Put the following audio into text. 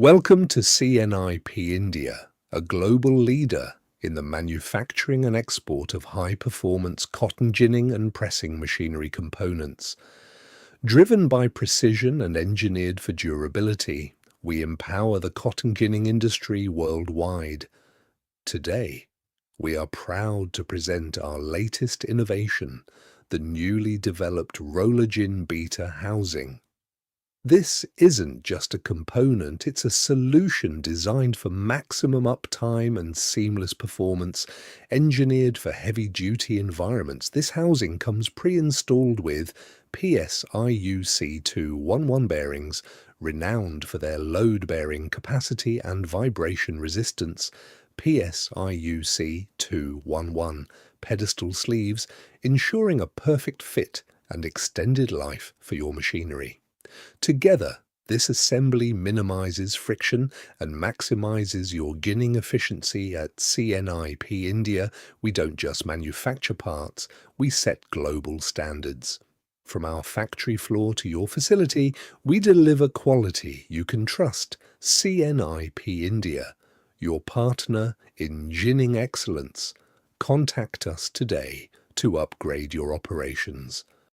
Welcome to CNIP India, a global leader in the manufacturing and export of high-performance cotton ginning and pressing machinery components. Driven by precision and engineered for durability, we empower the cotton ginning industry worldwide. Today, we are proud to present our latest innovation, the newly developed roller gin beta housing. This isn't just a component, it's a solution designed for maximum uptime and seamless performance, engineered for heavy-duty environments. This housing comes pre-installed with PSI UC 211 bearings, renowned for their load-bearing capacity and vibration resistance. PSI UC 211 Pedestal Sleeves, ensuring a perfect fit and extended life for your machinery. Together, this assembly minimizes friction and maximizes your ginning efficiency. At CNIP India, we don't just manufacture parts, we set global standards. From our factory floor to your facility, we deliver quality you can trust. CNIP India, your partner in ginning excellence. Contact us today to upgrade your operations.